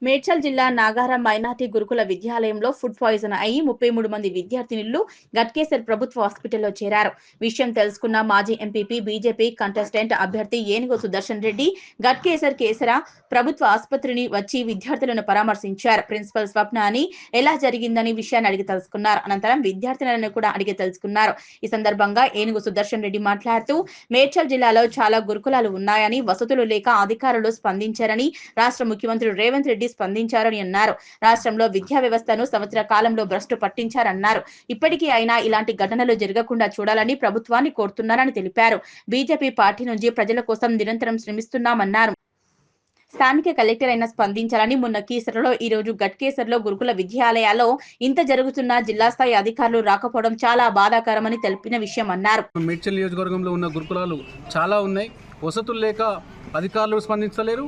మేడ్చల్ జిల్లా నాగారం మైనార్టీ గురుకుల విద్యాలయంలో food poison అయి 33 మంది విద్యార్థినులు గట్కేసర్ ప్రభుత్వ హాస్పిటల్లో చేరారు. విషయం తెలుసుకున్న మాజీ ఎంపీపీ బీజేపీ కంటెస్టెంట్ అభ్యర్థి ఏనుగు సుదర్శన్ రెడ్డి గట్కేసర్ కేసర ప్రభుత్వ ఆసుపత్రిని వచ్చి విద్యార్థులను పరామర్శించారు. ప్రిన్సిపల్ స్వప్న అని ఎలా జరిగిందని విషయాన్ని అడిగి తెలుసుకున్నారు. అనంతరం విద్యార్థినులను కూడా అడిగి తెలుసుకున్నారు. ఈ సందర్భంగా ఏనుగు సుదర్శన్ రెడ్డి మాట్లాడుతూ మేడ్చల్ జిల్లాలో చాలా గురుకులాలు ఉన్నాయని, వసతులు లేక అధికారులు స్పందించారని, రాష్ట్ర ముఖ్యమంత్రి రేవంత్ రెడ్డి స్పందించారని అన్నారు. రాష్ట్రంలో విద్యా వ్యవస్థను సంవత్సర కాలంలో భ్రష్టు పట్టించారన్నారు. ఇప్పటికీ అయినా ఇలాంటి ఘటనలు జరగకుండా చూడాలని ప్రభుత్వాన్ని కోరుతున్నారని తెలిపారు. బీజేపీ పార్టీ నుంచి ప్రజల కోసం నిరంతరం శ్రమిస్తున్నామన్నారు. స్థానిక కలెక్టర్ అయినా స్పందించాలని మొన్న కీసరలో ఈ రోజు గట్కేసర్లో గురుకుల విద్యాలయాల్లో ఇంత జరుగుతున్న జిల్లా స్థాయి అధికారులు రాకపోవడం చాలా బాధాకరమని తెలిపిన విషయం అన్నారు. మేడ్చల్ నియోజకవర్గంలో ఉన్న గురుకులాలు చాలా ఉన్నాయి. వసతులు లేక అధికారులు స్పందించలేరు.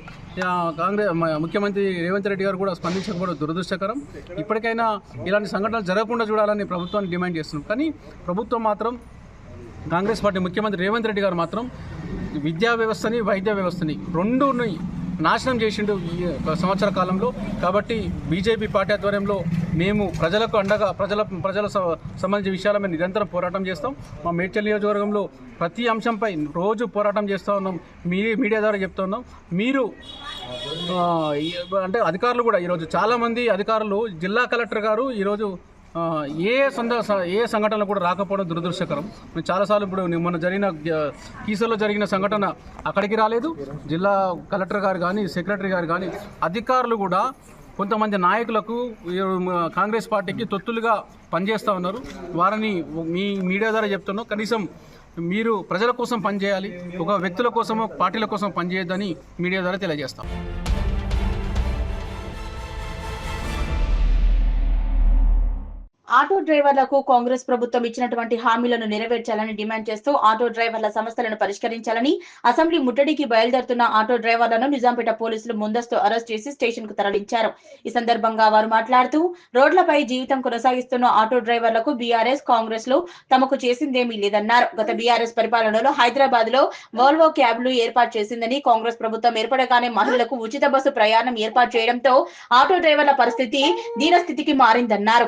కాంగ్రెస్ ముఖ్యమంత్రి రేవంత్ రెడ్డి గారు కూడా స్పందించకపోవడం దురదృష్టకరం. ఇప్పటికైనా ఇలాంటి సంఘటనలు జరగకుండా చూడాలని ప్రభుత్వాన్ని డిమాండ్ చేస్తున్నాం. కానీ ప్రభుత్వం మాత్రం, కాంగ్రెస్ పార్టీ ముఖ్యమంత్రి రేవంత్ రెడ్డి గారు మాత్రం విద్యా వ్యవస్థని, వైద్య వ్యవస్థని రెండుని నాశనం చేసిండు ఈ సంవత్సర కాలంలో. కాబట్టి బీజేపీ పార్టీ ఆధ్వర్యంలో మేము ప్రజలకు అండగా ప్రజల సంబంధించిన విషయాల మీద నిరంతరం పోరాటం చేస్తాం. మా మేడ్చల్ నియోజకవర్గంలో ప్రతి అంశంపై రోజు పోరాటం చేస్తూ ఉన్నాం. మీడియా ద్వారా చెప్తూ ఉన్నాం. మీరు అంటే అధికారులు కూడా ఈరోజు చాలామంది అధికారులు, జిల్లా కలెక్టర్ గారు ఈరోజు ఏ సంఘటనలు కూడా రాకపోవడం దురదృష్టకరం. మేము చాలాసార్లు ఇప్పుడు మొన్న జరిగిన కీసర్లో జరిగిన సంఘటన అక్కడికి రాలేదు. జిల్లా కలెక్టర్ గారు కానీ, సెక్రటరీ గారు కానీ, అధికారులు కూడా కొంతమంది నాయకులకు, కాంగ్రెస్ పార్టీకి తొత్తులుగా పనిచేస్తూ ఉన్నారు. వారిని మీ మీడియా ద్వారా చెప్తున్నాం, కనీసం మీరు ప్రజల కోసం పనిచేయాలి, ఒక వ్యక్తుల కోసమో పార్టీల కోసం పనిచేయొద్దని మీడియా ద్వారా తెలియజేస్తాం. ఆటో డ్రైవర్లకు కాంగ్రెస్ ప్రభుత్వం ఇచ్చినటువంటి హామీలను నెరవేర్చాలని డిమాండ్ చేస్తూ ఆటో డ్రైవర్ల సమస్యలను పరిష్కరించాలని అసెంబ్లీ ముట్టడికి బయలుదేరుతున్న ఆటో డ్రైవర్లను నిజాంపేట పోలీసులు ముందస్తు అరెస్ట్ చేసి స్టేషన్ కు తరలించారు. ఈ సందర్భంగా వారు మాట్లాడుతూ రోడ్లపై జీవితం కొనసాగిస్తున్న ఆటో డ్రైవర్లకు బీఆర్ఎస్, కాంగ్రెస్ లో తమకు చేసిందేమీ లేదన్నారు. గత బీఆర్ఎస్ పరిపాలనలో హైదరాబాద్ లో వోల్వో క్యాబ్లు ఏర్పాటు చేసిందని, కాంగ్రెస్ ప్రభుత్వం ఏర్పడగానే మహిళలకు ఉచిత బస్సు ప్రయాణం ఏర్పాటు చేయడంతో ఆటో డ్రైవర్ల పరిస్థితి దీనస్థితికి మారిందన్నారు.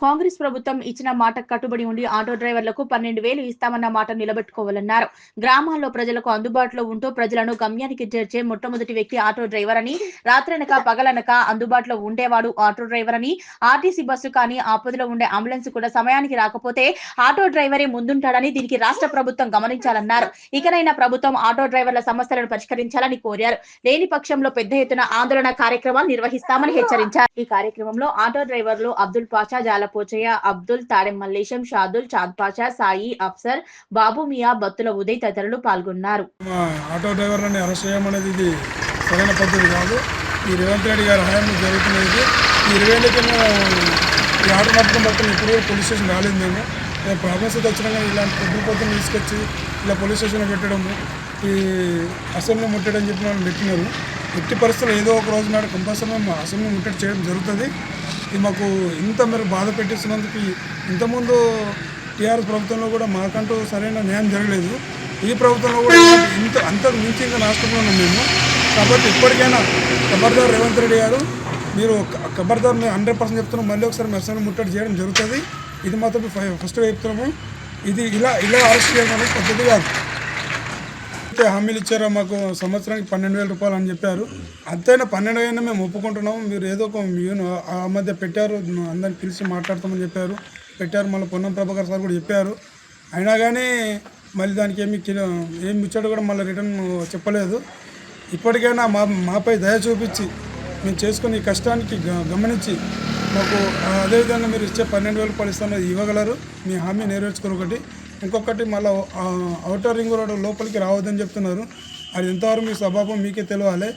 కాంగ్రెస్ ప్రభుత్వం ఇచ్చిన మాట కట్టుబడి ఉండి ఆటో డ్రైవర్లకు 12,000 ఇస్తామన్న మాట నిలబెట్టుకోవాలన్నారు. గ్రామాల్లో ప్రజలకు అందుబాటులో ఉంటూ ప్రజలను గమ్యానికి చేర్చే మొట్టమొదటి వ్యక్తి ఆటో డ్రైవర్ అని, రాత్రనక పగలనక అందుబాటులో ఉండేవాడు ఆటో డ్రైవర్ అని, ఆర్టీసీ బస్సు కానీ ఆపదలో ఉండే అంబులెన్స్ కూడా సమయానికి రాకపోతే ఆటో డ్రైవరే ముందుంటాడని, దీనికి రాష్ట్ర ప్రభుత్వం గమనించాలన్నారు. ఇకనైనా ప్రభుత్వం ఆటో డ్రైవర్ల సమస్యలను పరిష్కరించాలని కోరారు. లేని పక్షంలో పెద్ద ఎత్తున ఆందోళన కార్యక్రమాలు నిర్వహిస్తామని హెచ్చరించారు. ఈ కార్యక్రమంలో ఆటో డ్రైవర్లు అబ్దుల్ పాషా, పోచయ్య, అబ్దుల్, తాడెం మల్లేశం, షాదుల్, చాంద్ పాషా, సాయి, అఫ్సర్, బాబు మియా, బత్తుల ఉదయ్ తదితరులు పాల్గొన్నారు. ఆటో డ్రైవర్లని అరెస్ట్ చేయమనేది ఇది సరైన పద్ధతి కాదు. ఈ రేవంత్ రెడ్డి గారి హయాంలో జరుగుతున్నది. ఈ 20 ఏళ్ళ ఈ ఆటో నడపడం మొత్తం ఇప్పుడు పోలీస్ స్టేషన్ రాలేదు. మేము ప్రాబ్లమ్స్ వచ్చినా ఇలాంటి పొద్దున తీసుకొచ్చి ఇలా పోలీస్ స్టేషన్లో పెట్టడము, ఈ అసెంబ్లీ ముట్టడం చెప్పి మనం పెట్టినారు. ఎట్టి పరిస్థితుల్లో ఏదో ఒక రోజు నాడు కంపల్సరీ మేము అసెంబ్లీ ముట్టడి చేయడం జరుగుతుంది. ఇది మాకు ఇంత మీరు బాధ పెట్టిస్తున్నందుకు, ఇంతకుముందు టీఆర్ఎస్ ప్రభుత్వంలో కూడా మాకంటూ సరైన న్యాయం జరగలేదు. ఈ ప్రభుత్వంలో కూడా అంతకు మించి ఇంకా నాశనంలో ఉన్నాం మేము. కాబట్టి ఇప్పటికైనా ఖబర్దార్ రేవంత్ రెడ్డి గారు, మీరు ఖబర్దార్ మేము 100% చెప్తున్నాం. మళ్ళీ ఒకసారి మేము అసెంబ్లీ ముట్టడి చేయడం జరుగుతుంది. ఇది మాత్రం ఫస్ట్గా చెప్తున్నాము. ఇది ఇలా అరెస్ట్ చేయడం అనేది పద్ధతి కాదు. హామీలు ఇచ్చారో మాకు సంవత్సరానికి 12,000 రూపాయలు అని చెప్పారు. అంతైనా 12,000 మేము ఒప్పుకుంటున్నాము. మీరు ఏదో ఒక ఆ మధ్య పెట్టారు, అందరిని పిలిచి మాట్లాడతామని చెప్పారు, పెట్టారు. మళ్ళీ పొన్నం ప్రభాకర్ సార్ కూడా చెప్పారు. అయినా కానీ మళ్ళీ దానికి ఏమి ఇచ్చాడో కూడా మళ్ళీ రిటర్న్ చెప్పలేదు. ఇప్పటికైనా మాపై దయ చూపించి మేము చేసుకుని ఈ కష్టానికి గమనించి మాకు అదేవిధంగా మీరు ఇచ్చే 12,000 రూపాయలు ఇస్తాను ఇవ్వగలరు. మీ హామీ నెరవేర్చుకోరు. ఒకటి, ఇంకొకటి మళ్ళీ అవుటర్ రింగ్ రోడ్ లోపలికి రావద్దని చెప్తున్నారు. అది ఎంతవరకు మీ స్వభావం మీకే తెలియాలి.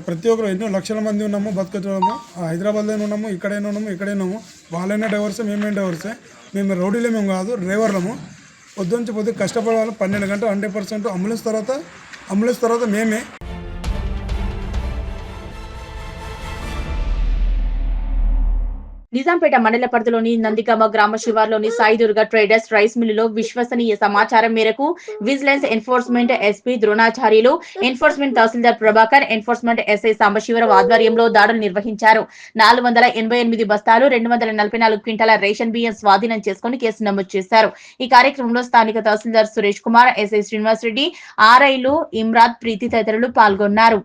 ప్రతి ఒక్కరు ఎన్నో లక్షల మంది ఉన్నాము, బతుకుతున్నాము. హైదరాబాద్లోనే ఉన్నాము, ఇక్కడైనా ఉన్నాము, ఇక్కడైనాము. వాళ్ళైనా డ్రైవర్సే, మేమే డ్రైవర్సే. మేము రౌడీలే, మేము కాదు డ్రైవర్లము. పొద్దుంచి కష్టపడాలి. 12 గంటలు 100% అంబులెన్స్ తర్వాత మేమే. నిజాంపేట మండల పరిధిలోని నందిగామ గ్రామ శివార్లోని సాయిదుర్గ ట్రేడర్స్ రైస్ మిల్లులో విశ్వసనీయ సమాచారం మేరకు విజిలెన్స్ ఎన్ఫోర్స్మెంట్ ఎస్పీ ద్రోణాచార్యులు, ఎన్ఫోర్స్మెంట్ తహసీల్దార్ ప్రభాకర్, ఎన్ఫోర్స్మెంట్ ఎస్ఐ సాంబశివరావు ఆధ్వర్యంలో దాడులు నిర్వహించారు. 488 బస్తాలు 244 క్వింటాల రేషన్ బియ్యం స్వాధీనం చేసుకుని కేసు నమోదు చేశారు. ఈ కార్యక్రమంలో స్థానిక తహసీల్దార్ సురేష్ కుమార్, ఎస్ఐ శ్రీనివాస్ రెడ్డి, ఆర్ఐలు ఇమ్రాద్, ప్రీతి తదితరులు పాల్గొన్నారు.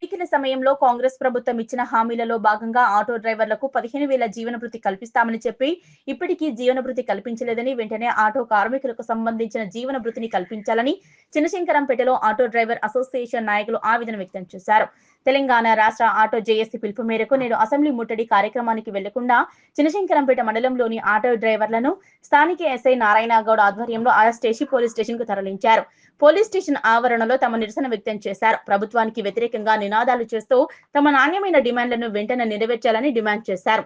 ఎన్నికల సమయంలో కాంగ్రెస్ ప్రభుత్వం ఇచ్చిన హామీలలో భాగంగా ఆటో డ్రైవర్లకు 15,000 జీవన భృతి కల్పిస్తామని చెప్పి ఇప్పటికీ జీవన భృతి కల్పించలేదని, వెంటనే ఆటో కార్మికులకు సంబంధించిన జీవన భృతిని కల్పించాలని చినశంకరంపేటలో ఆటో డ్రైవర్ అసోసియేషన్ నాయకులు ఆవేదన వ్యక్తం చేశారు. తెలంగాణ రాష్ట్ర ఆటో జేఏసీ పిలుపు మేరకు నేడు అసెంబ్లీ ముట్టడి కార్యక్రమానికి వెళ్లకుండా చినశంకరంపేట మండలంలోని ఆటో డ్రైవర్లను స్థానిక ఎస్ఐ నారాయణ గౌడ్ ఆధ్వర్యంలో అరెస్ట్ చేసి పోలీస్ స్టేషన్ కు తరలించారు. పోలీస్ స్టేషన్ ఆవరణలో తమ నిరసన వ్యక్తం చేశారు. ప్రభుత్వానికి వ్యతిరేకంగా నినాదాలు చేస్తూ తమ నాణ్యమైన డిమాండ్లను వెంటనే నెరవేర్చాలని డిమాండ్ చేశారు.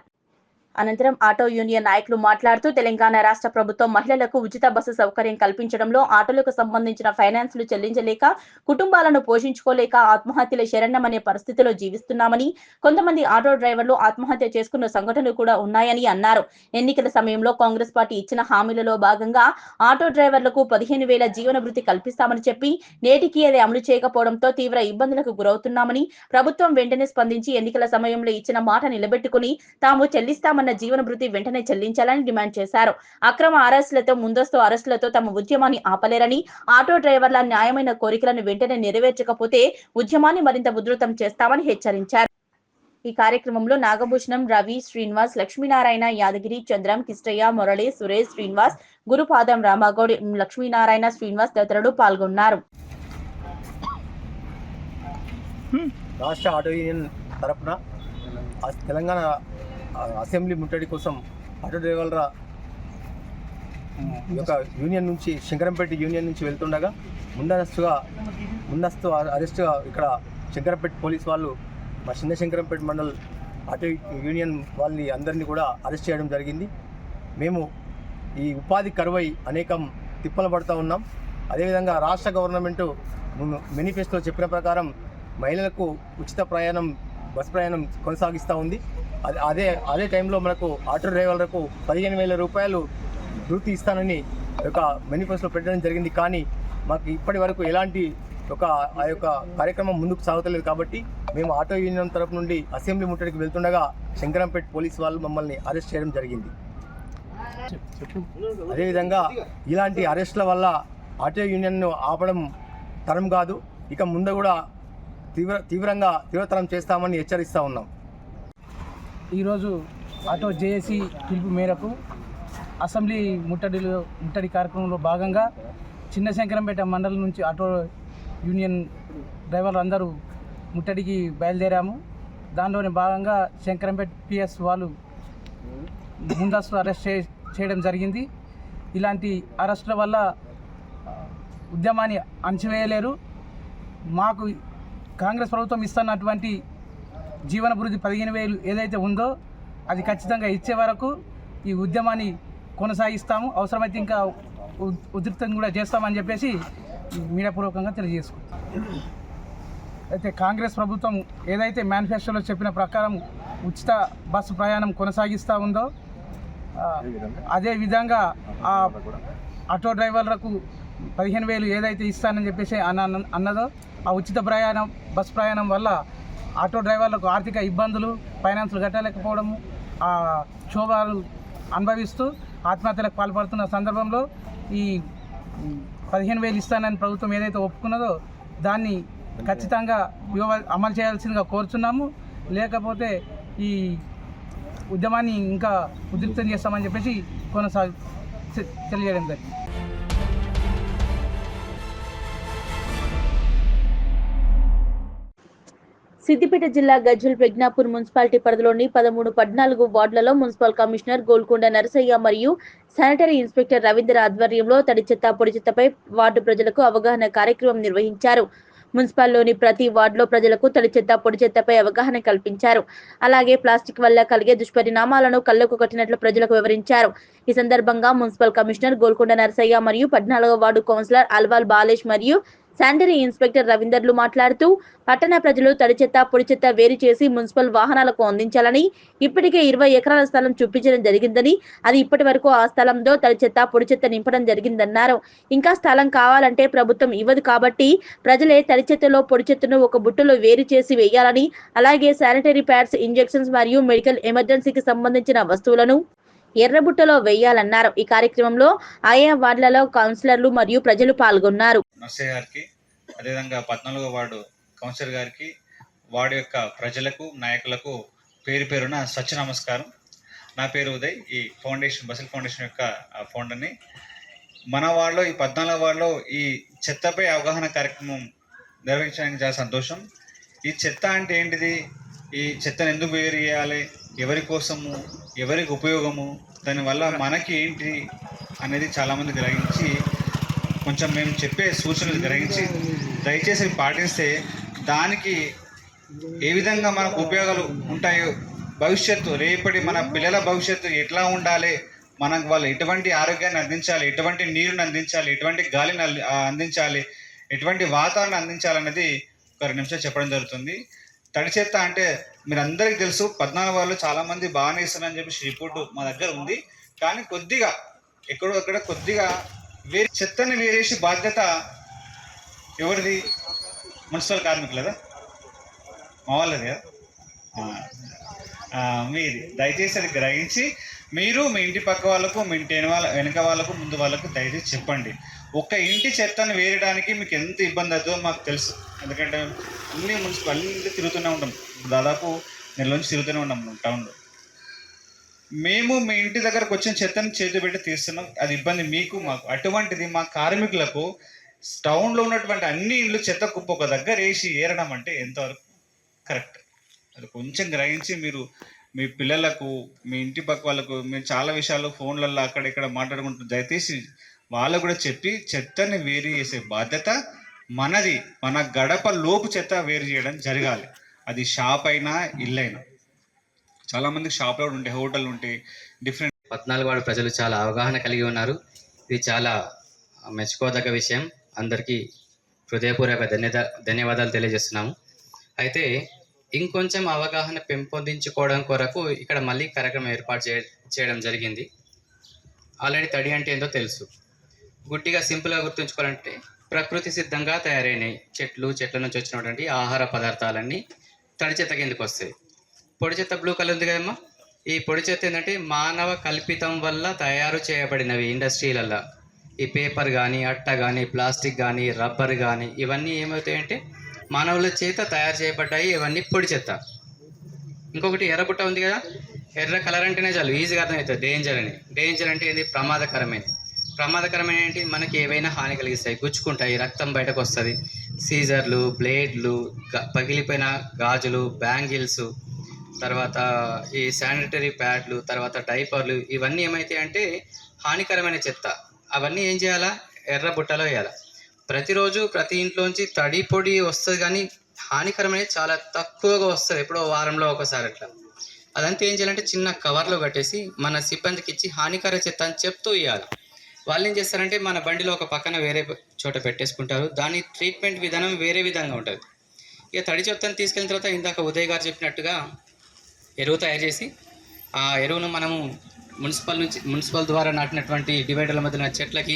అనంతరం ఆటో యూనియన్ నాయకులు మాట్లాడుతూ తెలంగాణ రాష్ట్ర ప్రభుత్వం మహిళలకు ఉచిత బస్సు సౌకర్యం కల్పించడంలో ఆటోలకు సంబంధించిన ఫైనాన్స్లు చెల్లించలేక కుటుంబాలను పోషించుకోలేక ఆత్మహత్యల శరణ్యమనే పరిస్థితిలో జీవిస్తున్నామని, కొంతమంది ఆటో డ్రైవర్లు ఆత్మహత్య చేసుకున్న సంఘటనలు కూడా ఉన్నాయని అన్నారు. ఎన్నికల సమయంలో కాంగ్రెస్ పార్టీ ఇచ్చిన హామీలలో భాగంగా ఆటో డ్రైవర్లకు 15,000 జీవన భృతి కల్పిస్తామని చెప్పి నేటికి అది అమలు చేయకపోవడంతో తీవ్ర ఇబ్బందులకు గురవుతున్నామని, ప్రభుత్వం వెంటనే స్పందించి ఎన్నికల సమయంలో ఇచ్చిన మాట నిలబెట్టుకుని తాము చెల్లిస్తామని జీవన భృతి వెంటనే చెల్లించాలని డిమాండ్ చేశారు. అక్రమ అరెస్టులతో, ముందస్తు అరెస్టులతో తమ ఉద్యమాన్ని ఆపలేరని, ఆటో డ్రైవర్ల న్యాయమైన కోరికలను వెంటనే నెరవేర్చకపోతే ఉద్యమాన్ని మరింత ఉధృతం చేస్తామని హెచ్చరించారు. ఈ కార్యక్రమంలో నాగభూషణం, రవి, శ్రీనివాస్, లక్ష్మీనారాయణ, యాదగిరి, చంద్రం, కిష్టయ్య, మురళి, సురేష్, శ్రీనివాస్, గురుపాదం, రామగౌడ్, లక్ష్మీనారాయణ, శ్రీనివాస్ తదితరులు పాల్గొన్నారు. రాష్ట్ర ఆటో యూనియన్ తరఫున తెలంగాణ అసెంబ్లీ ముట్టడి కోసం ఆటో డ్రైవర్ల యొక్క యూనియన్ నుంచి, శంకరంపేట యూనియన్ నుంచి వెళ్తుండగా ముందస్తు అరెస్టుగా ఇక్కడ శంకరంపేట పోలీస్ వాళ్ళు మా చిన్న శంకరంపేట మండల్ ఆటో యూనియన్ వాళ్ళని అందరినీ కూడా అరెస్ట్ చేయడం జరిగింది. మేము ఈ ఉపాధి కరువై అనేకం తిప్పలు పడుతూ ఉన్నాం. అదేవిధంగా రాష్ట్ర గవర్నమెంటు మేనిఫెస్టోలో చెప్పిన ప్రకారం మహిళలకు ఉచిత ప్రయాణం, బస్ ప్రయాణం కొనసాగిస్తూ ఉంది. అదే టైంలో మనకు ఆటో డ్రైవర్లకు 15,000 రూపాయలు భృతి ఇస్తానని ఒక మేనిఫెస్టోలో పెట్టడం జరిగింది. కానీ మాకు ఇప్పటి వరకు ఎలాంటి ఆ యొక్క కార్యక్రమం ముందుకు సాగుతలేదు. కాబట్టి మేము ఆటో యూనియన్ తరపు నుండి అసెంబ్లీ ముట్టడికి వెళ్తుండగా శంకరంపేట పోలీస్ వాళ్ళు మమ్మల్ని అరెస్ట్ చేయడం జరిగింది. అదేవిధంగా ఇలాంటి అరెస్టుల వల్ల ఆటో యూనియన్ను ఆపడం తరం కాదు, ఇక ముందు కూడా తీవ్రతరం చేస్తామని హెచ్చరిస్తూ ఉన్నాం. ఈరోజు ఆటో జేఏసీ పిలుపు మేరకు అసెంబ్లీ ముట్టడి కార్యక్రమంలో భాగంగా చిన్నశంకరంపేట మండలం నుంచి ఆటో యూనియన్ డ్రైవర్లు అందరూ ముట్టడికి బయలుదేరాము. దానిలోని భాగంగా శంకరంపేట పిఎస్ వాళ్ళు ముందస్తు అరెస్ట్ చేయడం జరిగింది. ఇలాంటి అరెస్టుల వల్ల ఉద్యమాన్ని అణచివేయలేరు. మాకు కాంగ్రెస్ ప్రభుత్వం ఇస్తున్నటువంటి జీవన భృతి 15,000 ఏదైతే ఉందో అది ఖచ్చితంగా ఇచ్చే వరకు ఈ ఉద్యమాన్ని కొనసాగిస్తాము. అవసరమైతే ఇంకా ఉధృతం కూడా చేస్తామని చెప్పేసి మీడియాపూర్వకంగా తెలియజేసుకుంటాం. అయితే కాంగ్రెస్ ప్రభుత్వం ఏదైతే మేనిఫెస్టోలో చెప్పిన ప్రకారం ఉచిత బస్సు ప్రయాణం కొనసాగిస్తూ ఉందో అదే విధంగా ఆ ఆటో డ్రైవర్లకు 15,000 ఏదైతే ఇస్తానని చెప్పేసి అన్నదో ఆ ఉచిత బస్సు ప్రయాణం వల్ల ఆటో డ్రైవర్లకు ఆర్థిక ఇబ్బందులు, ఫైనాన్సులు కట్టలేకపోవడము, ఆ క్షోభాలు అనుభవిస్తూ ఆత్మహత్యలకు పాల్పడుతున్న సందర్భంలో ఈ 15,000 ఇస్తానని ప్రభుత్వం ఏదైతే ఒప్పుకున్నదో దాన్ని ఖచ్చితంగా అమలు చేయాల్సిందిగా కోరుచున్నాము. లేకపోతే ఈ ఉద్యమాన్ని ఇంకా ఉధృతం చేస్తామని చెప్పేసి తెలియజేయడం జరిగింది. సిద్దిపేట జిల్లా గజ్వెల్ ప్రజ్ఞాపూర్ మున్సిపాలిటీ పరిధిలోని 13, 14 వార్డులలో మున్సిపల్ కమిషనర్ గోల్కొండ నరసయ్య మరియు శానిటరీ ఇన్స్పెక్టర్ రవీంద్ర ఆధ్వర్యంలో తడి చెత్త, పొడి చెత్తపై వార్డు ప్రజలకు అవగాహన కార్యక్రమం నిర్వహించారు. మున్సిపల్లోని ప్రతి వార్డులో ప్రజలకు తడి చెత్త, పొడి చెత్తపై అవగాహన కల్పించారు. అలాగే ప్లాస్టిక్ వల్ల కలిగే దుష్పరిణామాలను కళ్లకు కట్టినట్లు ప్రజలకు వివరించారు. ఈ సందర్భంగా మున్సిపల్ కమిషనర్ గోల్కొండ నరసయ్య మరియు 14వ వార్డు కౌన్సిలర్ అల్వాల్ బాలేష్ మరియు శానిటరీ ఇన్స్పెక్టర్ రవీందర్లు మాట్లాడుతూ పట్టణ ప్రజలు తడి చెత్త పొడి చెత్త వేరు చేసి మున్సిపల్ వాహనాలకు అందించాలని, ఇప్పటికే 20 ఎకరాల స్థలం చూపించడం జరిగిందని, అది ఇప్పటి వరకు ఆ స్థలంలో తడి చెత్త పొడి చెత్త నింపడం జరిగిందన్నారు. ఇంకా స్థలం కావాలంటే ప్రభుత్వం ఇవ్వదు కాబట్టి ప్రజలే తడి చెత్తలో పొడి చెత్తను ఒక బుట్టలో వేరు చేసి వేయాలని, అలాగే శానిటరీ ప్యాడ్స్, ఇంజెక్షన్స్ మరియు మెడికల్ ఎమర్జెన్సీకి సంబంధించిన వస్తువులను ఎర్రబుట్టలో వేయాలన్నారు. ఈ కార్యక్రమంలో ఆయా వార్డులలో కౌన్సిలర్లు మరియు ప్రజలు పాల్గొన్నారు. నర్సయ్య గారికి, అదేవిధంగా 14వ వార్డు కౌన్సిలర్ గారికి, వార్డు యొక్క ప్రజలకు, నాయకులకు పేరు పేరున స్వచ్ఛ నమస్కారం. నా పేరు ఉదయ్, ఈ ఫౌండేషన్ బసల్ ఫౌండేషన్ యొక్క ఫౌండర్ని. మన వార్డులో ఈ 14వ వార్డులో ఈ చెత్తపై అవగాహన కార్యక్రమం నిర్వహించడానికి చాలా సంతోషం. ఈ చెత్త అంటే ఏంటిది, ఈ చెత్తను ఎందుకు వేరు చేయాలి, ఎవరి కోసము, ఎవరికి ఉపయోగము, దానివల్ల మనకి ఏంటి అనేది చాలామంది గ్రహించి, కొంచెం మేము చెప్పే సూచనలు గ్రహించి దయచేసి పాటిస్తే దానికి ఏ విధంగా మనకు ఉపయోగాలు ఉంటాయో, భవిష్యత్తు రేపటి మన పిల్లల భవిష్యత్తు ఎట్లా ఉండాలి, మనకు వాళ్ళు ఎటువంటి ఆరోగ్యాన్ని అందించాలి, ఎటువంటి నీరుని అందించాలి, ఎటువంటి గాలిని అందించాలి, ఎటువంటి వాతావరణం అందించాలనేది ఒక 2 నిమిషాలు చెప్పడం జరుగుతుంది. తడి చెత్త అంటే మీరు అందరికీ తెలుసు, 14 వాళ్ళు చాలామంది బాగానే ఇస్తున్నారని చెప్పి రిపోర్టు మా దగ్గర ఉంది. కానీ కొద్దిగా ఎక్కడో అక్కడ కొద్దిగా వేరే చెత్తని వేరేసి బాధ్యత ఎవరిది? మున్సిపల్ కార్మికులదా, మా వాళ్ళది కదా, మీది. దయచేసి అది గ్రహించి మీరు మీ ఇంటి పక్క వాళ్ళకు, మీ ఇంటి వెనక వాళ్ళకు, ముందు వాళ్ళకు దయచేసి చెప్పండి. ఒక్క ఇంటి చెత్తను వేయడానికి మీకు ఎంత ఇబ్బంది అవుతుందో మాకు తెలుసు. ఎందుకంటే అన్ని మున్సిపాలిటీ తిరుగుతూనే ఉంటాం, దాదాపు నెల నుంచి తిరుగుతూనే ఉన్నాం టౌన్లో. మేము మీ ఇంటి దగ్గరకు వచ్చిన చెత్తను చేతి పెట్టి తీస్తున్నాం, అది ఇబ్బంది మీకు మాకు. అటువంటిది మా కార్మికులకు టౌన్లో ఉన్నటువంటి అన్ని ఇళ్ళు చెత్త కుప్ప ఒక దగ్గర వేసి ఏరడం అంటే ఎంతవరకు కరెక్ట్? అది కొంచెం గ్రహించి మీరు మీ పిల్లలకు, మీ ఇంటి పక్క వాళ్ళకు, మీరు చాలా విషయాలు ఫోన్లలో అక్కడ ఇక్కడ మాట్లాడుకుంటూ దయచేసి వాళ్ళకు కూడా చెప్పి చెత్తని వేరు చేసే బాధ్యత మనది. మన గడప లోపు చెత్త వేరు చేయడం జరగాలి. అది షాప్ అయినా ఇల్లైనా. చాలామంది షాప్లో ఉంటాయి, హోటల్ ఉంటాయి, డిఫరెంట్. 14 వార్డు ప్రజలు చాలా అవగాహన కలిగి ఉన్నారు. ఇది చాలా మెచ్చుకోదగ్గ విషయం. అందరికీ హృదయపూర్వక ధన్యవాదాలు తెలియజేస్తున్నాము. అయితే ఇంకొంచెం అవగాహన పెంపొందించుకోవడం కొరకు ఇక్కడ మళ్ళీ కార్యక్రమం ఏర్పాటు చేయడం జరిగింది. ఆల్రెడీ తడి అంటే ఏందో తెలుసు. గుడ్డిగా సింపుల్గా గుర్తుంచుకోవాలంటే ప్రకృతి సిద్ధంగా తయారైనవి చెట్ల నుంచి వచ్చినటువంటి ఆహార పదార్థాలన్నీ తడి చెత్త కిందకు వస్తాయి. పొడి చెత్త బ్లూ కలర్ ఉంది కదమ్మా, ఈ పొడి చెత్త ఏంటంటే మానవ కల్పితం వల్ల తయారు చేయబడినవి. ఇండస్ట్రీలల్లో ఈ పేపర్ కానీ, అట్ట కానీ, ప్లాస్టిక్ కానీ, రబ్బర్ కానీ, ఇవన్నీ ఏమవుతాయంటే మానవుల చేత తయారు చేయబడ్డాయి. ఇవన్నీ పొడి చెత్త. ఇంకొకటి ఎర్రబుట్ట ఉంది కదా, ఎర్ర కలర్ అంటేనే చాలు ఈజీగా అర్థమవుతుంది డేంజర్ అని. డేంజర్ అంటే ఏంది? ప్రమాదకరమైన ఏంటి? మనకి ఏవైనా హాని కలిగిస్తాయి, గుచ్చుకుంటాయి, రక్తం బయటకు వస్తుంది. సీజర్లు, బ్లేడ్లు, పగిలిపోయిన గాజులు, బ్యాంగిల్స్, తర్వాత ఈ శానిటరీ ప్యాడ్లు, తర్వాత డైపర్లు, ఇవన్నీ ఏమైతాయి అంటే హానికరమైన చెత్త. అవన్నీ ఏం చేయాలా? ఎర్ర బుట్టలో వేయాలి. ప్రతిరోజు ప్రతి ఇంట్లోంచి తడి పొడి వస్తుంది, కానీ హానికరమైనది చాలా తక్కువగా వస్తుంది, ఎప్పుడో వారంలో ఒకసారి అట్లా. అదంతా ఏం చేయాలంటే చిన్న కవర్లో కట్టేసి మన సిబ్బందికి ఇచ్చి హానికర చెత్త అని చెప్తూ ఇవ్వాలి. వాళ్ళు ఏం చేస్తారంటే మన బండిలో ఒక పక్కన వేరే చోట పెట్టేసుకుంటారు. దాని ట్రీట్మెంట్ విధానం వేరే విధంగా ఉంటుంది. ఇక తడి చెత్తను తీసుకెళ్ళిన తర్వాత ఇందాక ఉదయ్ గారు చెప్పినట్టుగా ఎరువు తయారు చేసి ఆ ఎరువును మనము మున్సిపల్ ద్వారా నాటినటువంటి డివైడర్ల మధ్యన చెట్లకి,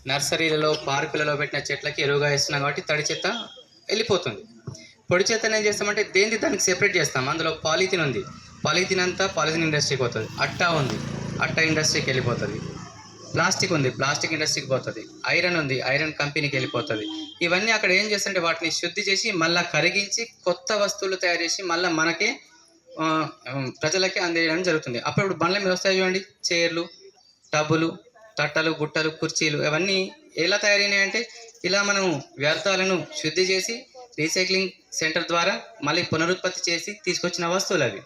నర్సరీలలో, పార్కులలో పెట్టిన చెట్లకి ఎరువుగా వేస్తున్నాం. కాబట్టి తడి చెత్త వెళ్ళిపోతుంది. పొడి చెత్తను ఏం చేస్తామంటే దానికి సెపరేట్ చేస్తాం. అందులో పాలిథిన్ ఉంది, పాలిథిన్ అంతా పాలిథిన్ ఇండస్ట్రీకి పోతుంది. అట్టా ఉంది, అట్ట ఇండస్ట్రీకి వెళ్ళిపోతుంది. ప్లాస్టిక్ ఉంది, ప్లాస్టిక్ ఇండస్ట్రీకి పోతుంది. ఐరన్ ఉంది, ఐరన్ కంపెనీకి వెళ్ళిపోతుంది. ఇవన్నీ అక్కడ ఏం చేస్తుంటే వాటిని శుద్ధి చేసి మళ్ళీ కరిగించి కొత్త వస్తువులు తయారు చేసి మళ్ళీ మనకే ప్రజలకి అందేయడం జరుగుతుంది. అప్పుడు బండ్ల మీద వస్తాయి చూడండి, చైర్లు, టబ్బులు, తట్టలు, గుట్టలు, కుర్చీలు, అవన్నీ ఎలా తయారైనాయంటే ఇలా మనం వ్యర్థాలను శుద్ధి చేసి రీసైక్లింగ్ సెంటర్ ద్వారా మళ్ళీ పునరుత్పత్తి చేసి తీసుకొచ్చిన వస్తువులు అవి.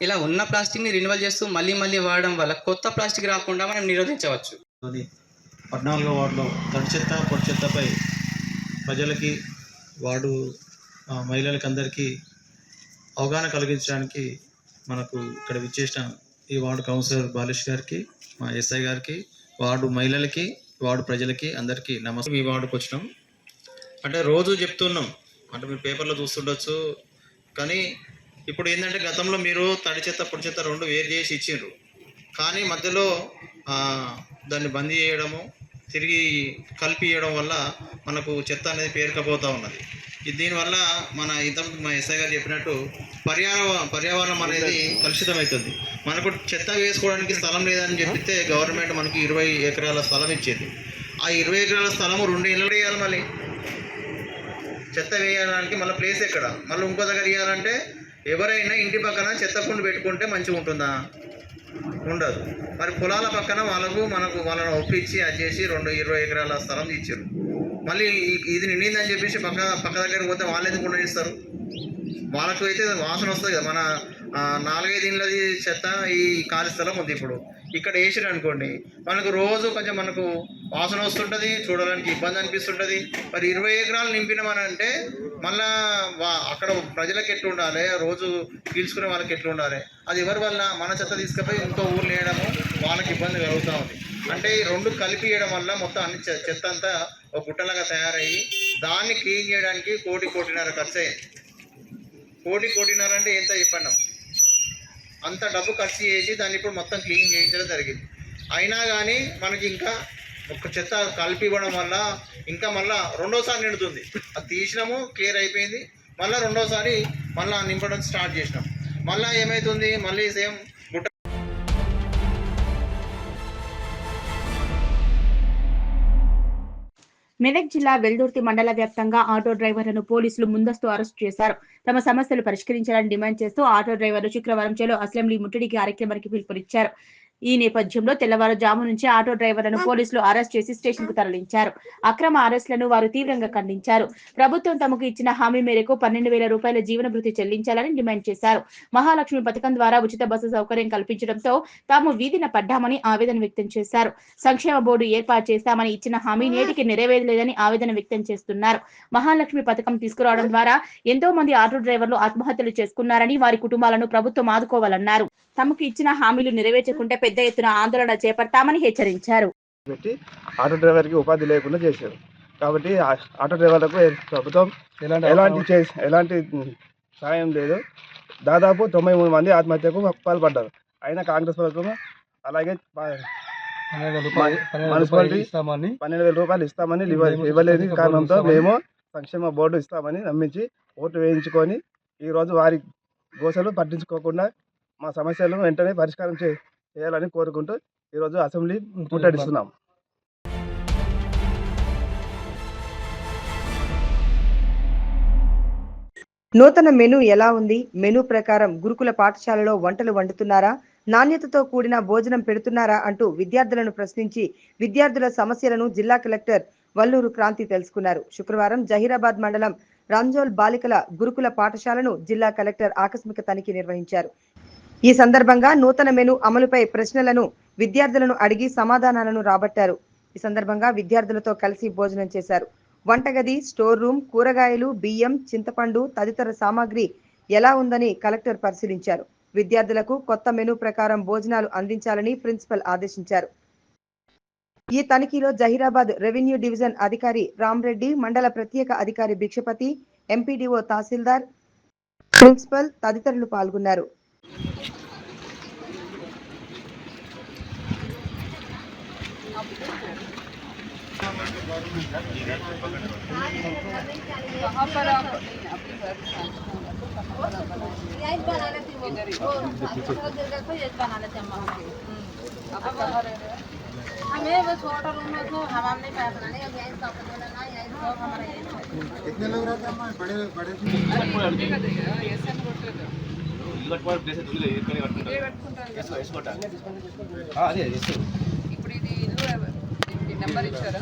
ఇలా ఉన్న ప్లాస్టిక్ని రిన్యూవల్ చేస్తూ మళ్ళీ వాడడం వల్ల కొత్త ప్లాస్టిక్ రాకుండా మనం నిరోధించవచ్చు. 14వ వార్డులో తడి చెత్త పొడి చెత్తపై ప్రజలకి, వార్డు మహిళలకి అందరికీ అవగాహన కలిగించడానికి మనకు ఇక్కడ విచ్చేసిన ఈ వార్డు కౌన్సిలర్ బాలేష్ గారికి, మా ఎస్ఐ గారికి, వార్డు మహిళలకి, వార్డు ప్రజలకి అందరికీ నమస్తే. ఈ వార్డుకు వచ్చినాం. అంటే రోజు చెప్తున్నాం, అంటే మీరు పేపర్లో చూస్తుండొచ్చు. కానీ ఇప్పుడు ఏంటంటే గతంలో మీరు తడి చెత్త పొడి చెత్త రెండు వేరు చేసి ఇచ్చిండ్రు, కానీ మధ్యలో దాన్ని బంద్ చేయడము తిరిగి కలిపి ఇవ్వడం వల్ల మనకు చెత్త అనేది పేరుకపోతూ ఉన్నది. దీనివల్ల మా ఎస్ఐ గారు చెప్పినట్టు పర్యావరణం అనేది కలుషితమవుతుంది. మనకు చెత్త వేసుకోవడానికి స్థలం లేదని చెప్పితే గవర్నమెంట్ మనకి 20 ఎకరాల స్థలం ఇచ్చేది. ఆ 20 ఎకరాల స్థలము 2 ఇళ్ళు వేయాలి. మళ్ళీ చెత్త వేయడానికి మళ్ళీ ప్లేస్ ఎక్కడ, మళ్ళీ ఇంకో దగ్గర వేయాలంటే ఎవరైనా ఇంటి పక్కన చెత్త కుండి పెట్టుకుంటే మంచిగా ఉంటుందా? ఉండదు. మరి పొలాల పక్కన వాళ్ళని ఒప్పించి అది చేసి 20 ఎకరాల స్థలం ఇచ్చారు. మళ్ళీ ఇది నిండిందని చెప్పేసి పక్క దగ్గరికి పోతే వాళ్ళు ఎందుకు ఉండనిస్తారు? వాళ్ళకు అయితే వాసన వస్తుంది కదా. మన 4-5 ఇళ్ళది చెత్త ఈ ఖాళీ స్థలం ఉంది. ఇప్పుడు ఇక్కడ వేసారు అనుకోండి, మనకు రోజు కొంచెం మనకు వాసన వస్తుంటుంది, చూడడానికి ఇబ్బంది అనిపిస్తుంటుంది. మరి 20 ఎకరాలు నింపినామనంటే మళ్ళా అక్కడ ప్రజలకు ఎట్లా ఉండాలి, రోజు పీల్చుకునే వాళ్ళకి ఎట్లా ఉండాలి? అది ఎవరి వల్ల? మన చెత్త తీసుకుపోయి ఇంకో ఊర్లు వేయడము వాళ్ళకి ఇబ్బంది కలుగుతూ ఉంది. అంటే ఈ రెండు కలిపి వేయడం వల్ల మొత్తం అన్ని చెత్త అంతా ఒక గుట్టలాగా తయారయ్యి దాన్ని క్లీన్ చేయడానికి 1.5 ఖర్చు అయ్యింది. 1.5 అంటే ఎంత చెప్పండి? అంత డబ్బు ఖర్చు చేసి దాన్ని ఇప్పుడు మొత్తం క్లీన్ చేయించడం జరిగింది. అయినా కానీ మనకి ఇంకా ఒక చెత్త కలిపి ఇవ్వడం వల్ల ఇంకా మళ్ళీ రెండోసారి నిండుతుంది. అది తీసినాము, క్లియర్ అయిపోయింది. మళ్ళీ రెండోసారి మళ్ళీ నింపడం స్టార్ట్ చేసినాం. మళ్ళీ ఏమవుతుంది? మళ్ళీ సేమ్ గుట్ట. మెదక్ జిల్లా వెల్దుర్తి మండల వ్యాప్తంగా ఆటో డ్రైవర్లను పోలీసులు ముందస్తు అరెస్టు చేశారు. తమ సమస్యలు పరిష్కరించాలని డిమాండ్ చేస్తూ ఆటో డ్రైవర్లు శుక్రవారం చేలో అసెంబ్లీ ముట్టడి కార్యక్రమానికి పిలుపునిచ్చారు. ఈ నేపథ్యంలో తెల్లవారుజాము నుంచి ఆటో డ్రైవర్లను పోలీసులు అరెస్ట్ చేసి స్టేషన్ కు తరలించారు. అక్రమ అరెస్టులను వారు తీవ్రంగా ఖండించారు. ప్రభుత్వం తమకు ఇచ్చిన హామీ మేరకు 12,000 రూపాయల జీవన భృతి చెల్లించాలని డిమాండ్ చేశారు. మహాలక్ష్మి పథకం ద్వారా ఉచిత బస్సు సౌకర్యం కల్పించడంతో తాము వీధిన పడ్డామని ఆవేదన వ్యక్తం చేశారు. సంక్షేమ బోర్డు ఏర్పాటు చేస్తామని ఇచ్చిన హామీ నేటికి నెరవేరలేదని ఆవేదన వ్యక్తం చేస్తున్నారు. మహాలక్ష్మి పథకం తీసుకురావడం ద్వారా ఎంతో మంది ఆటో డ్రైవర్లు ఆత్మహత్యలు చేసుకున్నారని, వారి కుటుంబాలను ప్రభుత్వం ఆదుకోవాలన్నారు. తమకు ఇచ్చిన హామీలు నెరవేర్చకుంటే పెద్ద ఎత్తున ఆందోళన చేపడతామని హెచ్చరించారు. ఆటో డ్రైవర్ కి ఉపాధి లేకుండా చేశారు. కాబట్టి ఆటో డ్రైవర్లకు ప్రభుత్వం ఎలాంటి సాయం లేదు. దాదాపు 93 మంది ఆత్మహత్యకు పాల్పడ్డారు. అయినా కాంగ్రెస్ ప్రభుత్వం అలాగే మున్సిపాలిటీ 12,000 రూపాయలు ఇస్తామని ఇవ్వలేని కారణంతో మేము సంక్షేమ బోర్డు ఇస్తామని నమ్మించి ఓటు వేయించుకొని ఈరోజు వారి గోసలు పట్టించుకోకుండా మా సమస్యలను వెంటనే పరిష్కారం చేయాలని కోరుకుంటూ ఈరోజు అసెంబ్లీ ముట్టడిస్తున్నాం. నూతన మెనూ ఎలా ఉంది? మెనూ ప్రకారం గురుకుల పాఠశాలలో వంటలు వండుతున్నారా? నాణ్యతతో కూడిన భోజనం పెడుతున్నారా అంటూ విద్యార్థులను ప్రశ్నించి విద్యార్థుల సమస్యలను జిల్లా కలెక్టర్ వల్లూరు క్రాంతి తెలుసుకున్నారు. శుక్రవారం జహీరాబాద్ మండలం రంజోల్ బాలికల గురుకుల పాఠశాలను జిల్లా కలెక్టర్ ఆకస్మిక తనిఖీ నిర్వహించారు. ఈ సందర్భంగా నూతన మెనూ అమలుపై ప్రశ్నలను విద్యార్థులను అడిగి సమాధానాలను రాబట్టారు. ఈ సందర్భంగా విద్యార్థులతో కలిసి భోజనం చేశారు. వంటగది, స్టోర్ రూమ్, కూరగాయలు, బియ్యం, చింతపండు తదితర సామాగ్రి ఎలా ఉందని కలెక్టర్ పరిశీలించారు. విద్యార్థులకు కొత్త మెనూ ప్రకారం భోజనాలు అందించాలని ప్రిన్సిపల్ ఆదేశించారు. ఈ తనిఖీలో జహీరాబాద్ రెవెన్యూ డివిజన్ అధికారి రామ్రెడ్డి, మండల ప్రత్యేక అధికారి భిక్షపతి, ఎంపీడీఓ, తహసీల్దార్, ప్రిన్సిపల్ తదితరులు పాల్గొన్నారు. हमें वो छोटा रूम में तो हवा में नहीं पैसा नहीं, अब यही सब बोला ना, यही सब हमारा यही कितने लोग रहते हैं? बड़े बड़े ఇప్పుడు ఇది ఇల్లు నెంబర్ ఇచ్చారా?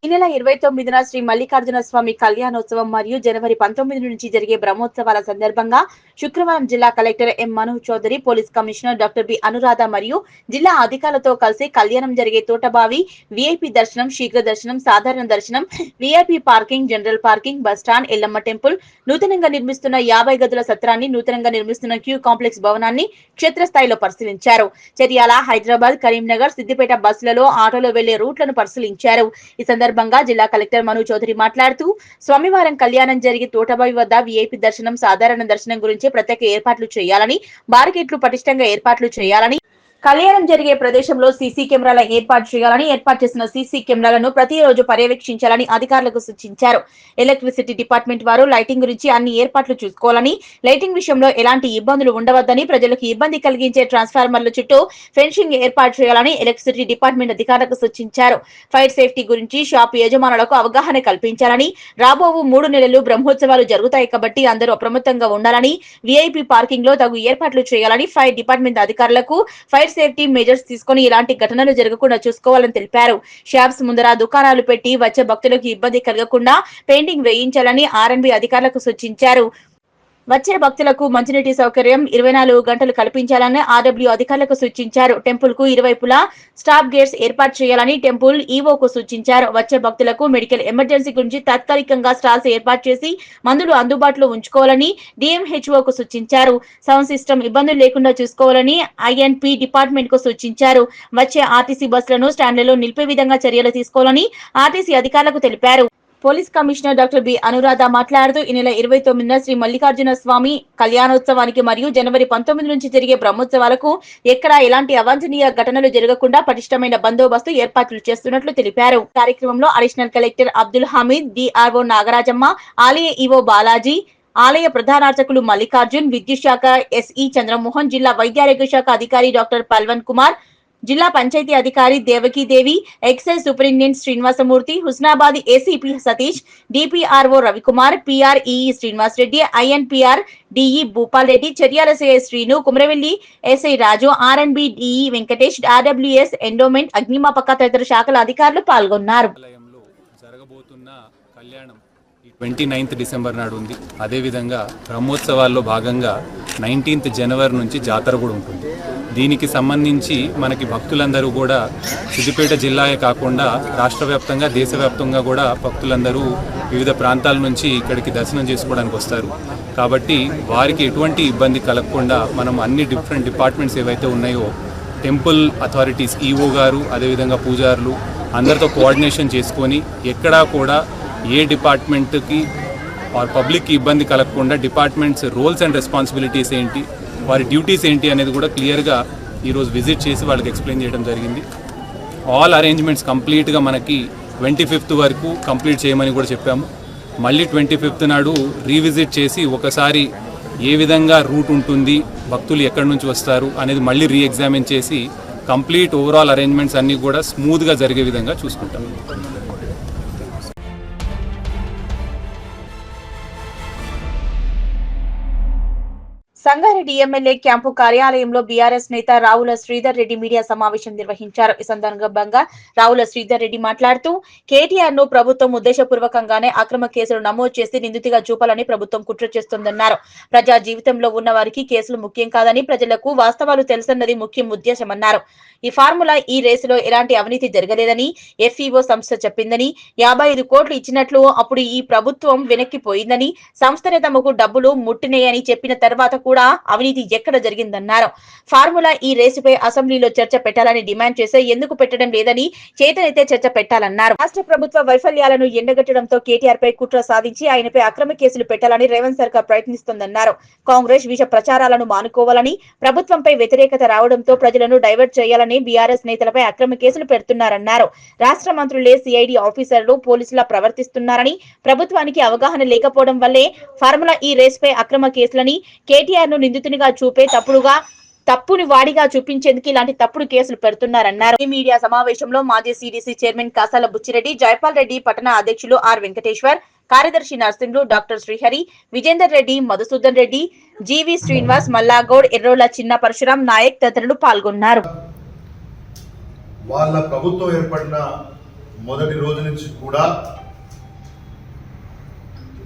ఈ నెల 29న శ్రీ మల్లికార్జున స్వామి కళ్యాణోత్సవం మరియు జనవరి 19 నుంచి జరిగే బ్రహ్మోత్సవాల సందర్భంగా శుక్రవారం జిల్లా collector M Manoj Chaudhary, police commissioner doctor B Anuradha మరియు జిల్లా అధికారులతో కలిసి కళ్యాణం జరిగే తోటబావి, విఐపి దర్శనం, శీఘ్ర దర్శనం, సాధారణ దర్శనం, VIP parking, general parking, bus stand, Yellamma temple, నూతనంగా నిర్మిస్తున్న 50 గదుల సత్రాన్ని, నూతనంగా నిర్మిస్తున్న క్యూ కాంప్లెక్స్ భవనాన్ని క్షేత్రస్థాయిలో పరిశీలించారు. చర్యాల, హైదరాబాద్, కరీంనగర్, సిద్దిపేట బస్సులలో, ఆటోలో వెళ్లే రూట్లను పరిశీలించారు. ఈ సందర్భంగా జిల్లా కలెక్టర్ మనోజ్ చౌదరి మాట్లాడుతూ స్వామివారం కళ్యాణం జరిగే తోటబావి వద్ద విఐపి దర్శనం, సాధారణ దర్శనం గురించి ప్రత్యేక ఏర్పాట్లు చేయాలని, బారికేట్లు పటిష్టంగా ఏర్పాట్లు చేయాలని, కళ్యాణం జరిగే ప్రదేశంలో సీసీ కెమెరాల ఏర్పాటు చేయాలని, ఏర్పాటు చేసిన సీసీ కెమెరాలను ప్రతిరోజు పర్యవేక్షించాలని అధికారులకు సూచించారు. ఎలక్ట్రిసిటీ డిపార్ట్మెంట్ వారు లైటింగ్ గురించి అన్ని ఏర్పాట్లు చూసుకోవాలని, లైటింగ్ విషయంలో ఎలాంటి ఇబ్బందులు ఉండవద్దని, ప్రజలకు ఇబ్బంది కలిగించే ట్రాన్స్ఫార్మర్ల చుట్టూ ఫెన్సింగ్ ఏర్పాటు చేయాలని ఎలక్ట్రిసిటీ డిపార్ట్మెంట్ అధికారులకు సూచించారు. ఫైర్ సేఫ్టీ గురించి షాప్ యజమానులకు అవగాహన కల్పించాలని, రాబోవు 3 నెలలు బ్రహ్మోత్సవాలు జరుగుతాయి కాబట్టి అందరూ అప్రమత్తంగా ఉండాలని, విఐపి పార్కింగ్ లో తగు ఏర్పాట్లు చేయాలని ఫైర్ డిపార్ట్మెంట్ అధికారులకు ఫైర్ సేఫ్టీ మెజర్స్ తీసుకుని ఇలాంటి ఘటనలు జరగకుండా చూసుకోవాలని తెలిపారు. షాప్స్ ముందర దుకాణాలు పెట్టి వచ్చే భక్తులకు ఇబ్బంది కలగకుండా పెయింటింగ్ వేయించాలని ఆర్ఎండ్బి అధికారులకు సూచించారు. వచ్చే భక్తులకు మంచినీటి సౌకర్యం 24 గంటలు కల్పించాలని ఆర్డబ్ల్యూ అధికారులకు సూచించారు. టెంపుల్ కు ఇరువైపులా స్టాప్ గేట్స్ ఏర్పాటు చేయాలని టెంపుల్ ఈవోకు సూచించారు. వచ్చే భక్తులకు మెడికల్ ఎమర్జెన్సీ గురించి తాత్కాలికంగా స్టాల్స్ ఏర్పాటు చేసి మందులు అందుబాటులో ఉంచుకోవాలని డిఎంహెచ్ఓకు సూచించారు. సౌండ్ సిస్టమ్ ఇబ్బందులు లేకుండా చూసుకోవాలని ఐఎన్పి డిపార్ట్మెంట్ కు సూచించారు. వచ్చే ఆర్టీసీ బస్సులను స్టాండ్లలో నిలిపే విధంగా చర్యలు తీసుకోవాలని ఆర్టీసీ అధికారులకు తెలిపారు. Police commissioner doctor B Anuradha మాట్లాడుతూ ఈ నెల 29న శ్రీ మల్లికార్జున స్వామి కళ్యాణోత్సవానికి మరియు జనవరి 19 నుంచి జరిగే బ్రహ్మోత్సవాలకు ఎక్కడా ఎలాంటి అవాంఛనీయ ఘటనలు జరగకుండా పటిష్టమైన బందోబస్తు ఏర్పాట్లు చేస్తున్నట్లు తెలిపారు. కార్యక్రమంలో additional collector Abdul Hameed, DRO Nagarajamma, ఆలయ ఈవో బాలాజీ, ఆలయ ప్రధానార్చకులు మల్లికార్జున్, విద్యుత్ శాఖ ఎస్ఈ చంద్రమోహన్, జిల్లా వైద్యారోగ్య శాఖ అధికారి డాక్టర్ పల్వన్ కుమార్, జిల్లా పంచాయతీ అధికారి Devakidevi, excise superintendent Srinivasamurthy, Husnabad ACP Satish, DPRO Ravikumar, PREE Srinivas Reddy, INPR DE Bhupal Reddy, Cheryala CI Srinu, Kumaravelli SI Raju, RNB DE Venkatesh, RWS endowment, అగ్నిమాపక తదితర శాఖల అధికారులు పాల్గొన్నారు. జరగబోతున్న కళ్యాణం 29th డిసెంబర్ నాడు ఉంది. అదేవిధంగా బ్రహ్మోత్సవాల్లో భాగంగా 19th జనవరి నుంచి జాతర కూడా ఉంటుంది. దీనికి సంబంధించి మనకి భక్తులందరూ కూడా సిద్దిపేట జిల్లాయే కాకుండా రాష్ట్ర వ్యాప్తంగా, దేశవ్యాప్తంగా కూడా భక్తులందరూ వివిధ ప్రాంతాల నుంచి ఇక్కడికి దర్శనం చేసుకోవడానికి వస్తారు. కాబట్టి వారికి ఎటువంటి ఇబ్బంది కలగకుండా మనం అన్ని డిఫరెంట్ డిపార్ట్మెంట్స్ ఏవైతే ఉన్నాయో టెంపుల్ అథారిటీస్, ఈఓ గారు, అదేవిధంగా పూజారులు అందరితో కోఆర్డినేషన్ చేసుకొని ఎక్కడా కూడా ఏ డిపార్ట్మెంట్కి పబ్లిక్కి ఇబ్బంది కలగకుండా డిపార్ట్మెంట్స్ రోల్స్ అండ్ రెస్పాన్సిబిలిటీస్ ఏంటి, వారి డ్యూటీస్ ఏంటి అనేది కూడా క్లియర్గా ఈరోజు విజిట్ చేసి వాళ్ళకి ఎక్స్ప్లెయిన్ చేయడం జరిగింది. ఆల్ అరేంజ్మెంట్స్ కంప్లీట్గా మనకి 25th వరకు కంప్లీట్ చేయమని కూడా చెప్పాము. మళ్ళీ 25th నాడు రీవిజిట్ చేసి ఒకసారి ఏ విధంగా రూట్ ఉంటుంది, భక్తులు ఎక్కడి నుంచి వస్తారు అనేది మళ్ళీ రీఎగ్జామిన్ చేసి కంప్లీట్ ఓవరాల్ అరేంజ్మెంట్స్ అన్నీ కూడా స్మూత్గా జరిగే విధంగా చూసుకుంటాం. సంగారెడ్డి ఎమ్మెల్యే క్యాంపు కార్యాలయంలో బీఆర్ఎస్ నేత రావుల శ్రీధర్ రెడ్డి మీడియా సమావేశం నిర్వహించారు. ఈ సందర్భంగా రావుల శ్రీధర్ రెడ్డి మాట్లాడుతూ కేటీఆర్ ను ప్రభుత్వం ఉద్దేశపూర్వకంగానే అక్రమ కేసులు నమోదు చేసి నిందితుగా చూపాలని ప్రభుత్వం కుట్ర చేస్తోందన్నారు. ప్రజా జీవితంలో ఉన్న వారికి కేసులు ముఖ్యం కాదని, ప్రజలకు వాస్తవాలు తెలుసన్నది ముఖ్యం ఉద్దేశమన్నారు. ఈ ఫార్ములా ఈ రేసులో ఎలాంటి అవినీతి జరగలేదని ఎఫ్ఈఓ సంస్థ చెప్పిందని, 55 కోట్లు ఇచ్చినట్లు అప్పుడు ఈ ప్రభుత్వం వెనక్కిపోయిందని, సంస్థనే తమకు డబ్బులు ముట్టినాయని చెప్పిన తర్వాత కూడా అవినీతి ఎక్కడ జరిగిందన్నారు. ఫార్ములా ఈ రేసుపై అసెంబ్లీలో చర్చ పెట్టాలని డిమాండ్ చేస్తే ఎందుకు పెట్టడం లేదని, చేతనైతే చర్చ పెట్టాలన్నారు. రాష్ట్ర ప్రభుత్వ వైఫల్యాలను ఎండగట్టడంతో కేటీఆర్ పై కుట్ర సాధించి ఆయనపై అక్రమ కేసులు పెట్టాలని రేవంత్ సర్కార్ ప్రయత్నిస్తోందన్నారు. కాంగ్రెస్ విష ప్రచారాలను మానుకోవాలని, ప్రభుత్వంపై వ్యతిరేకత రావడంతో ప్రజలను డైవర్ట్ చేయాలని బీఆర్ఎస్ నేతలపై అక్రమ కేసులు పెడుతున్నారన్నారు. రాష్ట్ర మంత్రులే సిఐడి ఆఫీసర్లు, పోలీసులా ప్రవర్తిస్తున్నారని, ప్రభుత్వానికి అవగాహన లేకపోవడం వల్లే ఫార్ములా ఈ రేసుపై అక్రమ కేసులని, కేటీఆర్ ను నిందితునిగా చూపే తప్పుని వాడిగా చూపించేందుకు ఇలాంటి తప్పుడు కేసులు పెడుతున్నారన్నారు. ఈ మీడియా సమావేశంలో మాజీ సిడిసి చైర్మన్ కాసాల బుచ్చిరెడ్డి, జైపాల్ రెడ్డి, పట్టణ అధ్యక్షులు ఆర్ వెంకటేశ్వర్, కార్యదర్శి నర్సింహులు, డాక్టర్ శ్రీహరి, విజేందర్ రెడ్డి, మధుసూదన్ రెడ్డి, జీవి శ్రీనివాస్, మల్లాగౌడ్, ఎర్రోల చిన్న పరశురాం నాయక్ తదితరులు పాల్గొన్నారు. వాళ్ళ ప్రభుత్వం ఏర్పడిన మొదటి రోజు నుంచి కూడా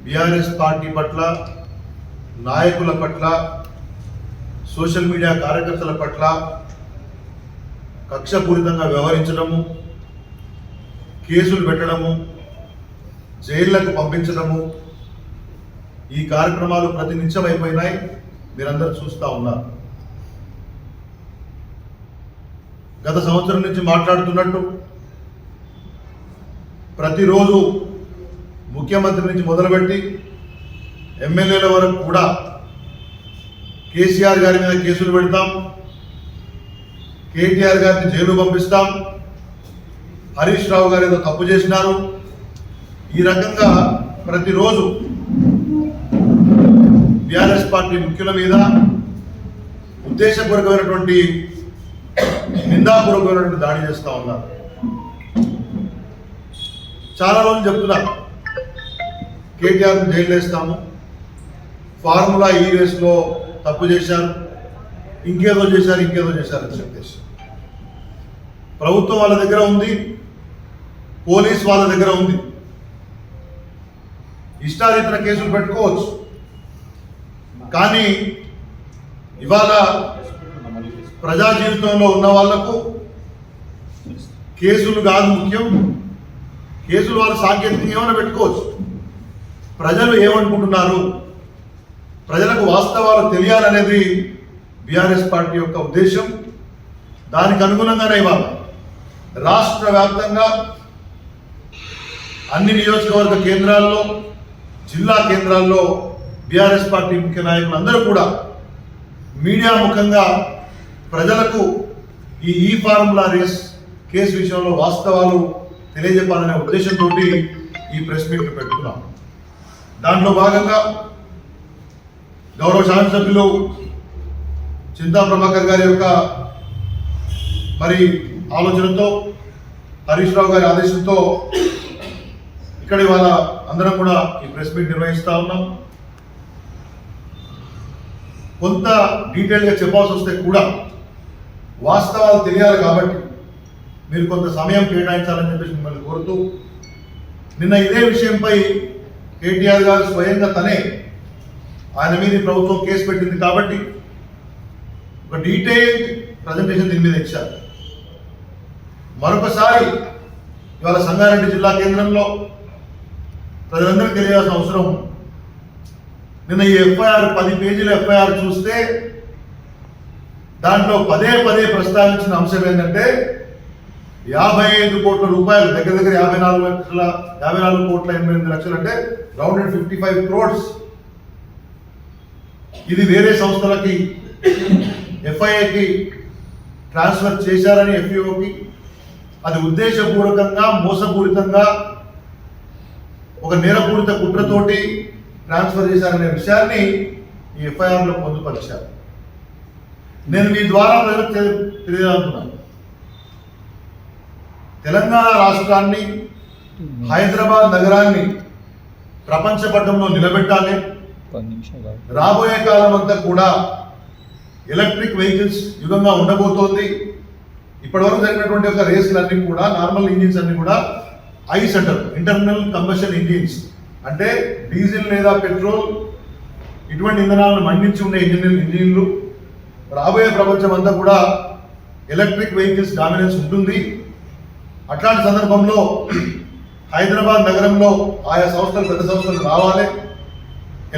బీఆర్ఎస్ పార్టీ పట్ల, నాయకుల పట్ల, సోషల్ మీడియా కార్యకర్తల పట్ల కక్షపూరితంగా వ్యవహరించడము, కేసులు పెట్టడము, జైళ్లకు పంపించడము, ఈ కార్యక్రమాలు ప్రతినిత్యం అయిపోయినాయి. మీరందరూ చూస్తూ ఉన్నారు. గత సంవత్సరం నుంచి మాట్లాడుతున్నట్టు ప్రతిరోజు ముఖ్యమంత్రి నుంచి మొదలుపెట్టి ఎమ్మెల్యేల వరకు కూడా కేసీఆర్ గారి మీద కేసులు పెడతాం, కేటీఆర్ గారిని జైలు పంపిస్తాం, హరీష్ రావు గారు ఏదో తప్పు చేసినారు, ఈ రకంగా ప్రతిరోజు బీఆర్ఎస్ పార్టీ ముఖ్యుల మీద ఉద్దేశపూర్వకమైనటువంటి నిందాపూర్వకమైనటువంటి దాడి చేస్తూ ఉన్నారు. చాలా రోజులు చెప్తున్నారు కేటీఆర్ని జైలు వేస్తాము, ఫార్ములా ఈ రేస్లో తప్పు చేశారు, ఇంకేదో చేశారని చెప్పేసి. ప్రభుత్వం వాళ్ళ దగ్గర ఉంది, పోలీస్ వాళ్ళ దగ్గర ఉంది, ఇష్టారీతన కేసులు పెట్టుకోవచ్చు. కానీ ఇవాళ ప్రజా జీవితంలో ఉన్న వాళ్లకు కేసులు కాదు ముఖ్యం. కేసులు వాళ్ళు సాంకేతికంగా ఏమైనా పెట్టుకోవచ్చు. ప్రజలు ఏమనుకుంటున్నారు, ప్రజలకు వాస్తవాలు తెలియాలనేది బీఆర్ఎస్ పార్టీ యొక్క ఉద్దేశం. దానికి అనుగుణంగానే ఇవాళ రాష్ట్ర వ్యాప్తంగా అన్ని నియోజకవర్గ కేంద్రాల్లో, జిల్లా కేంద్రాల్లో బీఆర్ఎస్ పార్టీ ముఖ్య నాయకులు అందరూ కూడా మీడియా ముఖంగా ప్రజలకు ఈ ఫార్ములా రేస్ కేసు విషయంలో వాస్తవాలు తెలియజెప్పాలనే ఉద్దేశంతో ఈ ప్రెస్ మీట్ పెట్టుకున్నాం. దాంట్లో భాగంగా గౌరవ శాసనసభ్యులు చింతా ప్రభాకర్ గారి యొక్క మరి ఆలోచనతో, హరీష్ రావు గారి ఆదేశంతో ఇక్కడ ఇవాళ అందరం కూడా ఈ ప్రెస్ మీట్ నిర్వహిస్తూ ఉన్నాం. కొంత డీటెయిల్గా చెప్పాల్సి వస్తే కూడా వాస్తవాలు తెలియాలి కాబట్టి మీరు కొంత సమయం కేటాయించాలని చెప్పేసి మిమ్మల్ని కోరుతూ, నిన్న ఇదే విషయంపై కేటీఆర్ గారు స్వయంగా తనే ఆయన మీద ప్రభుత్వం కేసు పెట్టింది కాబట్టి ఒక డీటెయిల్డ్ ప్రజెంటేషన్ దీని మీద ఇచ్చారు. మరొకసారి ఇవాళ సంగారెడ్డి జిల్లా కేంద్రంలో ప్రజలందరికీ తెలియాల్సిన అవసరం. నిన్న ఈ ఎఫ్ఐఆర్ 10 పేజీల ఎఫ్ఐఆర్ చూస్తే దాంట్లో పదే ప్రస్తావించిన అంశం ఏంటంటే 55 కోట్ల రూపాయలు, దగ్గర 54 కోట్ల 88 లక్షలు, అంటే రౌండెడ్ 55 crores. ఇది వేరే సంస్థలకి, ఎఫ్ఐఏకి ట్రాన్స్ఫర్ చేశారని, ఎఫ్ఈఓకి. అది ఉద్దేశపూర్వకంగా, మోసపూరితంగా, ఒక నేరపూరిత కుట్రతోటి ట్రాన్స్ఫర్ చేశారనే విషయాన్ని ఈ ఎఫ్ఐఆర్లో పొందుపరిచారు. నేను మీ ద్వారా ప్రజలకు తెలియాలనుకున్నాను. తెలంగాణ రాష్ట్రాన్ని, హైదరాబాద్ నగరాన్ని ప్రపంచ పటంలో నిలబెట్టాలి. రాబోయే కాలం అంతా కూడా ఎలక్ట్రిక్ వెహికల్స్ యుగంగా ఉండబోతోంది. ఇప్పటివరకు జరిగినటువంటి ఒక రేసులన్నీ కూడా, నార్మల్ ఇంజిన్స్ అన్ని కూడా ఐస్ అంటారు, ఇంటర్నల్ కంబషన్ ఇంజిన్స్. అంటే డీజిల్ లేదా పెట్రోల్ ఇటువంటి ఇంధనాలను మండించి ఉండే ఇంజిన్లు. రాబోయే ప్రపంచం అంతా కూడా ఎలక్ట్రిక్ వెహికల్స్ డామినెన్స్ ఉంటుంది. అట్లాంటి సందర్భంలో హైదరాబాద్ నగరంలో ఆయా సంస్థలు, పెద్ద సంస్థలు రావాలి,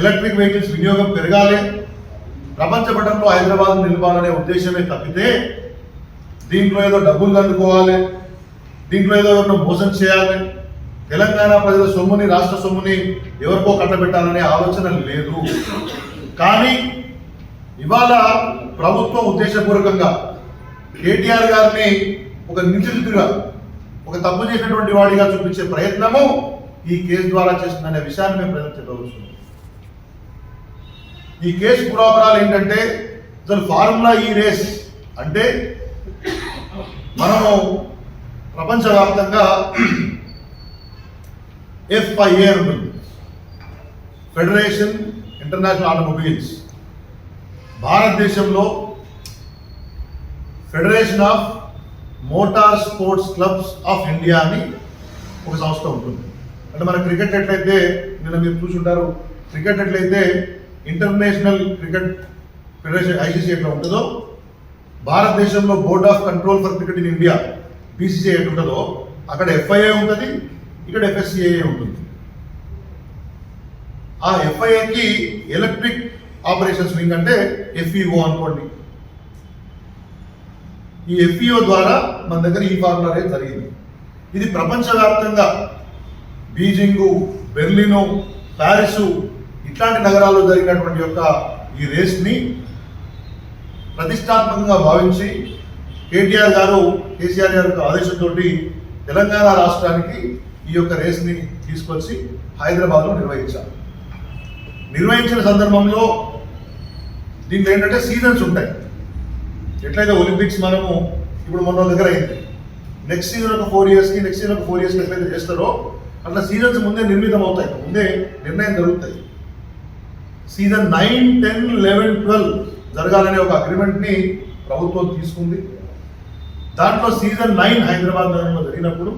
ఎలక్ట్రిక్ వెహికల్స్ వినియోగం పెరగాలి, ప్రపంచ పటంలో హైదరాబాద్ నిలపాలనే ఉద్దేశమే తప్పితే దీంట్లో ఏదో డబ్బులు దండుకోవాలి, దీంట్లో ఏదో ఎవరినో మోసం చేయాలి, తెలంగాణ ప్రజల సొమ్ముని, రాష్ట్ర సొమ్ముని ఎవరికో కట్టబెట్టాలనే ఆలోచన లేదు. కానీ ఇవాళ ప్రభుత్వం ఉద్దేశపూర్వకంగా కేటీఆర్ గారిని ఒక నిందితుడిగా, ఒక తప్పు చేసినటువంటి వాడిగా చూపించే ప్రయత్నము ఈ కేసు ద్వారా చేస్తుందనే విషయాన్ని మేము ప్రజలకు చెప్పవలసింది. ఈ కేసు పురాపరాలు ఏంటంటే, అసలు ఫార్ములా ఈ రేస్ అంటే మనము ప్రపంచవ్యాప్తంగా FIA అని ఉంటుంది, ఫెడరేషన్ ఇంటర్నేషనల్ ఆటోమొబైల్స్. భారతదేశంలో federation of motor sports clubs of India అని ఒక సంస్థ ఉంటుంది. అంటే మన క్రికెట్ ఎట్లయితే నిన్న మీరు చూసుంటారు, క్రికెట్ ఎట్లయితే ఇంటర్నేషనల్ క్రికెట్ ఫెడరేషన్ ఐసీసీ ఎట్లా ఉంటుందో, భారతదేశంలో board of control for cricket in India BCC ఎట్లా ఉంటుందో అక్కడ ఎఫ్ఐఏ ఉంటుంది, ఇక్కడ ఎఫ్ఎస్సిఏ ఉంటుంది. ఆ ఎఫ్ఐఏకి ఎలక్ట్రిక్ ఆపరేషన్స్ వింగ్ అంటే ఎఫ్ఈఓ అనుకోండి. ఈ ఎఫ్ఈఓ ద్వారా మన దగ్గర ఈ ఫార్ములా రేస్ జరిగింది. ఇది ప్రపంచవ్యాప్తంగా బీజింగు, బెర్లిను, ప్యారిసు ఇట్లాంటి నగరాల్లో జరిగినటువంటి యొక్క ఈ రేస్ని ప్రతిష్టాత్మకంగా భావించి కేటీఆర్ గారు, కేసీఆర్ గారి ఆదేశంతో తెలంగాణ రాష్ట్రానికి ఈ యొక్క రేస్ని తీసుకొచ్చి హైదరాబాద్లో నిర్వహించారు. నిర్వహించిన సందర్భంలో దీంట్లో ఏంటంటే సీజన్స్ ఉంటాయి. ఎట్లయితే ఒలింపిక్స్ మనము ఇప్పుడు మొన్న దగ్గర అయింది, నెక్స్ట్ సీజన్ ఒక 4 yearsకి, నెక్స్ట్ సీజన్ ఒక 4 yearsకి ఎట్లయితే చేస్తారో అట్లా సీజన్స్ ముందే నిర్మితం అవుతాయి, ముందే నిర్ణయం జరుగుతాయి. సీజన్ 9, 10, 11, 12 జరగాలనే ఒక అగ్రిమెంట్ని ప్రభుత్వం తీసుకుంది. దాంట్లో సీజన్ 9 హైదరాబాద్ నగరంలో జరిగినప్పుడు